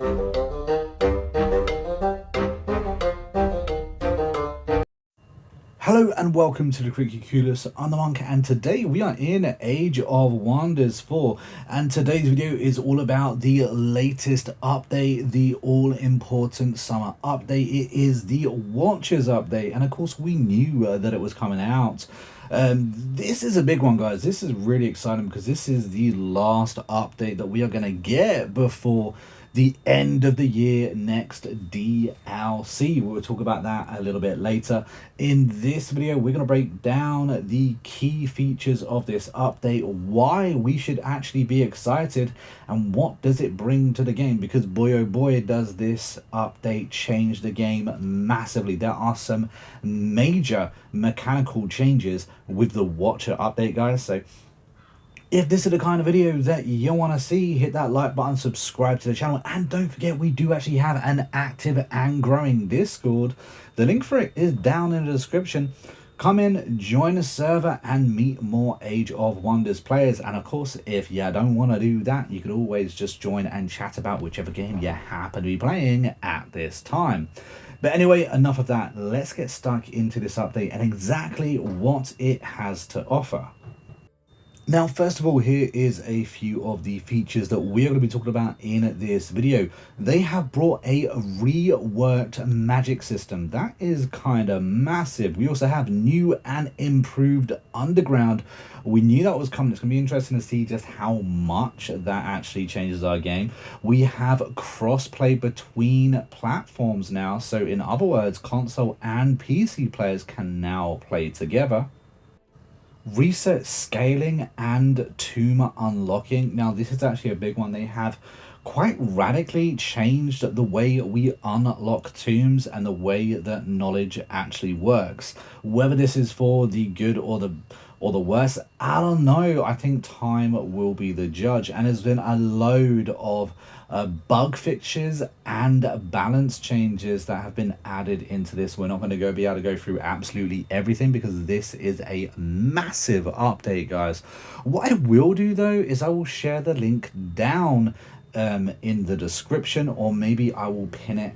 Hello and welcome to the Curriculus. I'm the Monk, and today we are in Age of Wonders 4, and today's video is all about the latest update, the all-important summer update. It is the Watchers update, and of course we knew that it was coming out. This is a big one, guys. This is really exciting because this is the last update that we are going to get before the end of the year next DLC. We'll talk about that a little bit later. In this video, we're going to break down the key features of this update, why we should actually be excited, and what does it bring to the game, because boy oh boy does this update change the game massively. There are some major mechanical changes with the Watcher update, guys. So if this is the kind of video that you want to see, hit that like button, subscribe to the channel, and don't forget we do actually have an active and growing Discord. The link for it is down in the description. Come in, join the server, and meet more Age of Wonders players. And of course, if you don't want to do that, you could always just join and chat about whichever game you happen to be playing at this time. But anyway, enough of that. Let's get stuck into this update and exactly what it has to offer. Now, first of all, here is a few of the features that we're going to be talking about in this video. They have brought a reworked magic system. That is kind of massive. We also have new and improved underground. We knew that was coming. It's going to be interesting to see just how much that actually changes our game. We have crossplay between platforms now. So in other words, console and PC players can now play together. Research scaling and tomb unlocking. Now this is actually a big one. They have quite radically changed the way we unlock tombs and the way that knowledge actually works. Whether this is for the good or the worse, I don't know. I think time will be the judge. And there's been a load of bug fixes and balance changes that have been added into this. We're not going to be able to go through absolutely everything because this is a massive update, guys. What I will do though is I will share the link down in the description, or maybe I will pin it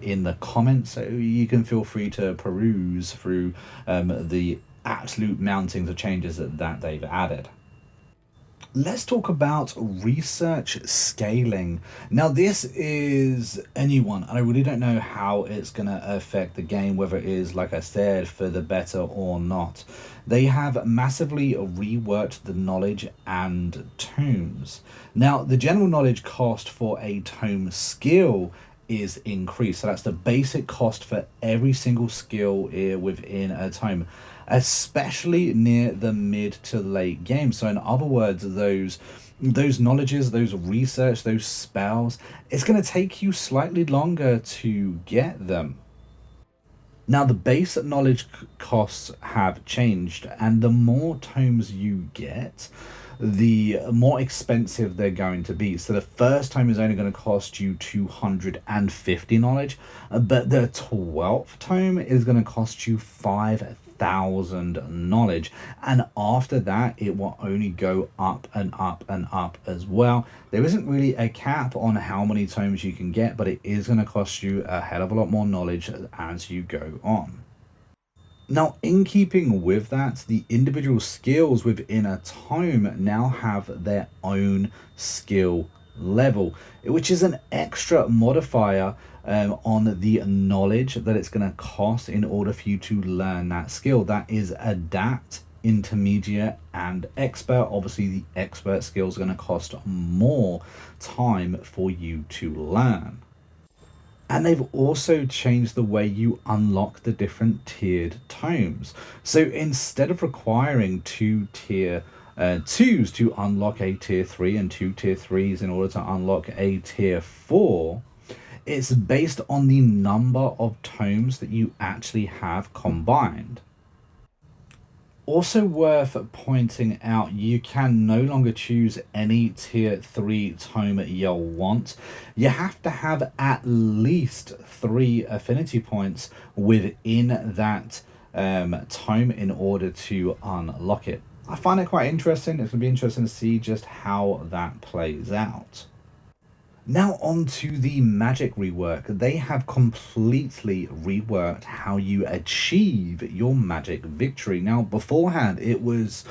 in the comments, so you can feel free to peruse through the absolute mountings of changes that they've added. Let's talk about research scaling. Now this is a new one, and I really don't know how it's going to affect the game, whether it is, like I said, for the better or not. They have massively reworked the knowledge and tomes. Now the general knowledge cost for a tome skill is increased, so that's the basic cost for every single skill within a tome, especially near the mid to late game. So in other words, those knowledges, those research, those spells, it's going to take you slightly longer to get them. Now the base knowledge costs have changed, and the more tomes you get, the more expensive they're going to be. So the first tome is only going to cost you 250 knowledge, but the 12th tome is going to cost you 5,000 knowledge, and after that it will only go up and up and up as well. There isn't really a cap on how many tomes you can get, but it is going to cost you a hell of a lot more knowledge as you go on. Now, in keeping with that, the individual skills within a tome now have their own skill level, which is an extra modifier on the knowledge that it's going to cost in order for you to learn that skill. That is Adapt, Intermediate, and Expert. Obviously, the Expert skill is going to cost more time for you to learn. And they've also changed the way you unlock the different tiered tomes. So instead of requiring two tier 2s to unlock a tier 3 and two tier 3s in order to unlock a tier 4, it's based on the number of tomes that you actually have combined. Also worth pointing out, you can no longer choose any tier 3 tome you want. You have to have at least 3 affinity points within that tome in order to unlock it. I find it quite interesting. It's going to be interesting to see just how that plays out. Now on to the magic rework. They have completely reworked how you achieve your magic victory. Now beforehand it was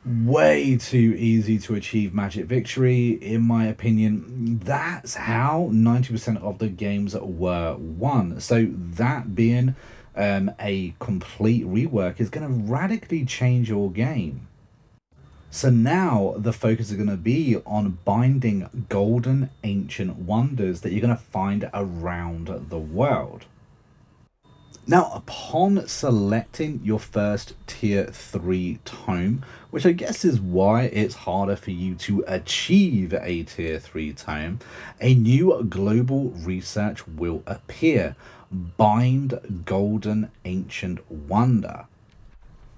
way too easy to achieve magic victory. In my opinion, that's how 90% of the games were won. So that being a complete rework is going to radically change your game. So now the focus is going to be on binding golden ancient wonders that you're going to find around the world. Now, upon selecting your first tier 3 tome, which I guess is why it's harder for you to achieve a tier 3 tome, a new global research will appear. Bind Golden Ancient Wonder.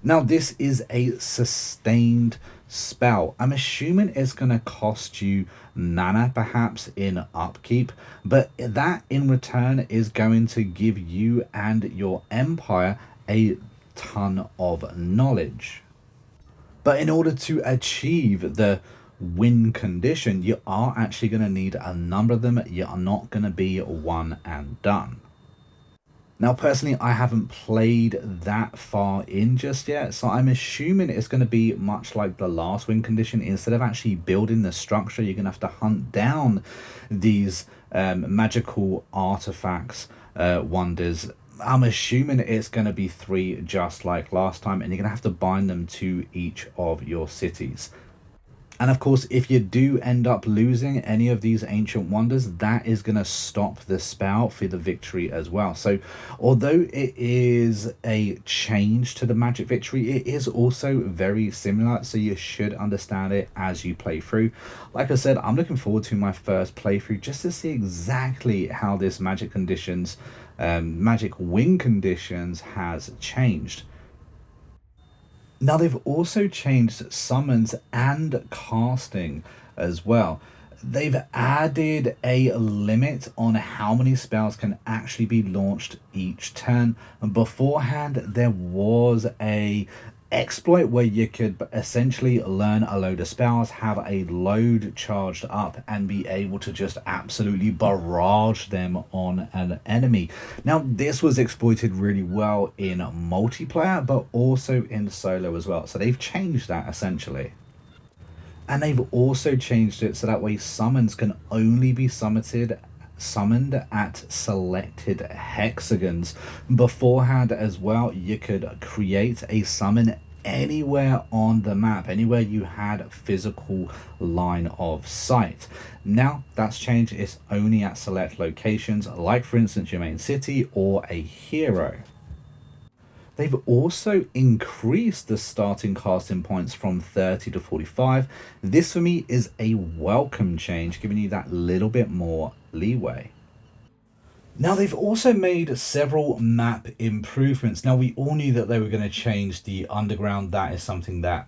Now, this is a sustained spell. I'm assuming it's going to cost you mana, perhaps, in upkeep, but that in return is going to give you and your empire a ton of knowledge. But in order to achieve the win condition, you are actually going to need a number of them. You are not going to be one and done. Now, personally, I haven't played that far in just yet, so I'm assuming it's going to be much like the last win condition. Instead of actually building the structure, you're going to have to hunt down these magical artifacts, wonders. I'm assuming it's going to be 3 just like last time, and you're going to have to bind them to each of your cities. And of course, if you do end up losing any of these ancient wonders, that is going to stop the spell for the victory as well. So although it is a change to the magic victory, it is also very similar. So you should understand it as you play through. Like I said, I'm looking forward to my first playthrough just to see exactly how this magic conditions, magic win conditions has changed. Now they've also changed summons and casting as well. They've added a limit on how many spells can actually be launched each turn. And beforehand, there was a exploit where you could essentially learn a load of spells, have a load charged up, and be able to just absolutely barrage them on an enemy. Now, this was exploited really well in multiplayer, but also in solo as well. So they've changed that essentially. And they've also changed it so that way summons can only be summoned at selected hexagons. Beforehand as well, you could create a summon anywhere on the map, anywhere you had physical line of sight. Now that's changed, it's only at select locations, like for instance your main city or a hero. They've also increased the starting casting points from 30 to 45. This for me is a welcome change, giving you that little bit more leeway. Now they've also made several map improvements. Now we all knew that they were going to change the underground. That is something that,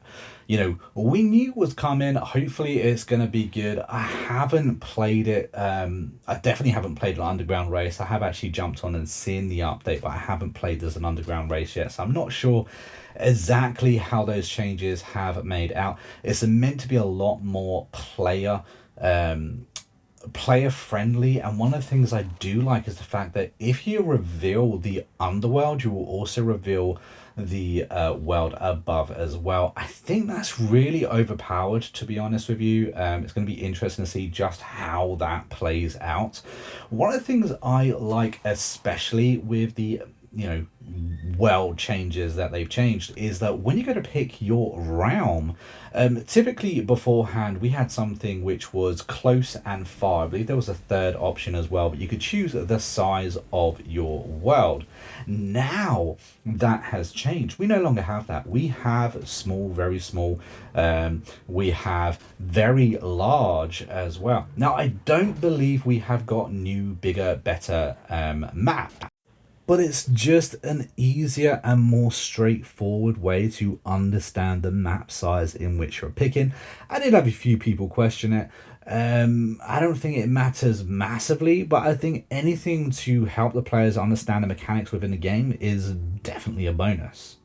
we knew was coming. Hopefully it's going to be good. I haven't played it. I definitely haven't played an underground race. I have actually jumped on and seen the update, but I haven't played as an underground race yet. So I'm not sure exactly how those changes have made out. It's meant to be a lot more player friendly, and one of the things I do like is the fact that if you reveal the underworld, you will also reveal the world above as well. I think that's really overpowered, to be honest with you. It's going to be interesting to see just how that plays out. One of the things I like especially with the world changes that they've changed is that when you go to pick your realm, typically beforehand we had something which was close and far. I believe there was a third option as well, but you could choose the size of your world. Now that has changed. We no longer have that. We have small, very small. We have very large as well. Now I don't believe we have got new, bigger, better map, but it's just an easier and more straightforward way to understand the map size in which you're picking. I did have a few people question it. I don't think it matters massively, but I think anything to help the players understand the mechanics within the game is definitely a bonus.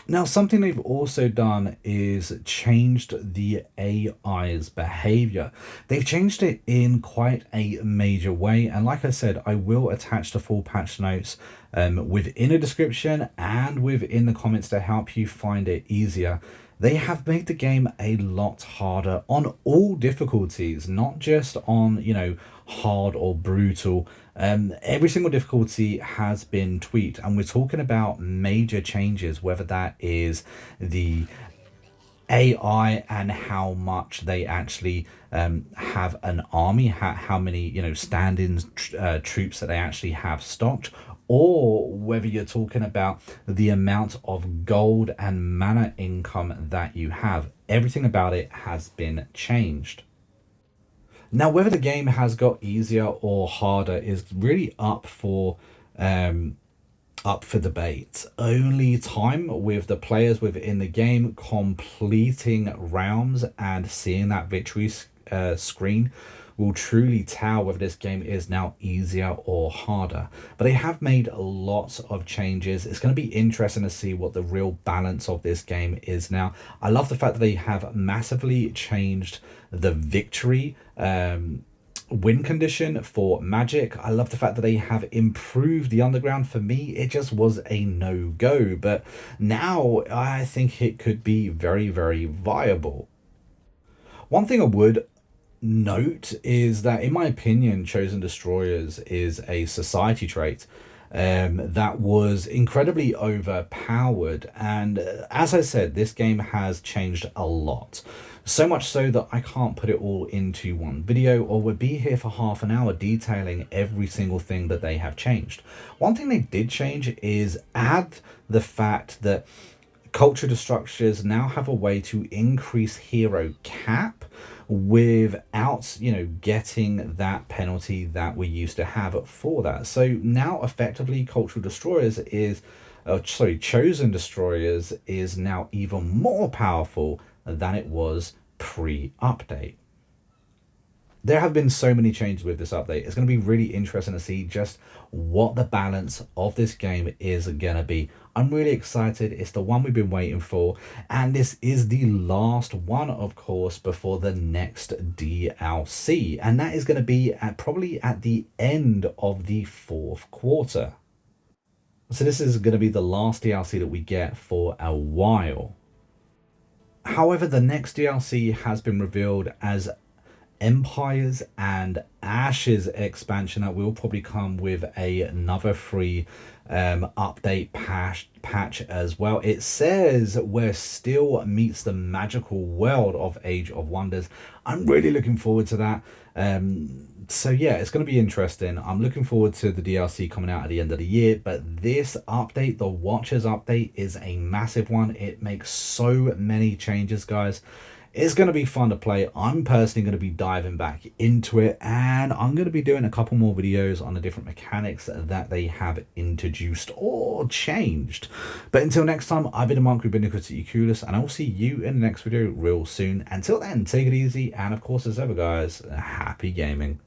Now, something they've also done is changed the AI's behavior. They've changed it in quite a major way. And like I said, I will attach the full patch notes within a description and within the comments to help you find it easier. They have made the game a lot harder on all difficulties, not just on, hard or brutal. Every single difficulty has been tweaked, and we're talking about major changes, whether that is the AI and how much they actually have an army, how many stand-in troops that they actually have stocked, or whether you're talking about the amount of gold and mana income that you have. Everything about it has been changed. Now, whether the game has got easier or harder is really um, up for debate. Only time with the players within the game completing rounds and seeing that victory screen will truly tell whether this game is now easier or harder. But they have made lots of changes. It's going to be interesting to see what the real balance of this game is now. I love the fact that they have massively changed the victory win condition for magic. I love the fact that they have improved the underground. For me, it just was a no-go, but now I think it could be very, very viable. One thing I would note is that, in my opinion, Chosen Destroyers is a society trait that was incredibly overpowered. And as I said, this game has changed a lot. So much so that I can't put it all into one video, or would be here for half an hour detailing every single thing that they have changed. One thing they did change is add the fact that culture destructors now have a way to increase hero cap without getting that penalty that we used to have for that. So now effectively cultural destroyers is chosen destroyers is now even more powerful than it was pre-update. There have been so many changes with this update. It's going to be really interesting to see just what the balance of this game is going to be. I'm really excited. It's the one we've been waiting for. And this is the last one, of course, before the next DLC. And that is going to be probably at the end of the fourth quarter. So this is going to be the last DLC that we get for a while. However, the next DLC has been revealed as Empires and Ashes expansion that will probably come with another free update patch as well. It says where still meets the magical world of Age of Wonders. I'm really looking forward to that. So yeah, it's going to be interesting. I'm looking forward to the DLC coming out at the end of the year, but this update, the Watchers update, is a massive one. It makes so many changes, guys. It's going to be fun to play. I'm personally going to be diving back into it, and I'm going to be doing a couple more videos on the different mechanics that they have introduced or changed. But until next time, I've been a monk, and I will see you in the next video real soon. Until then, take it easy, and of course, as ever, guys, happy gaming.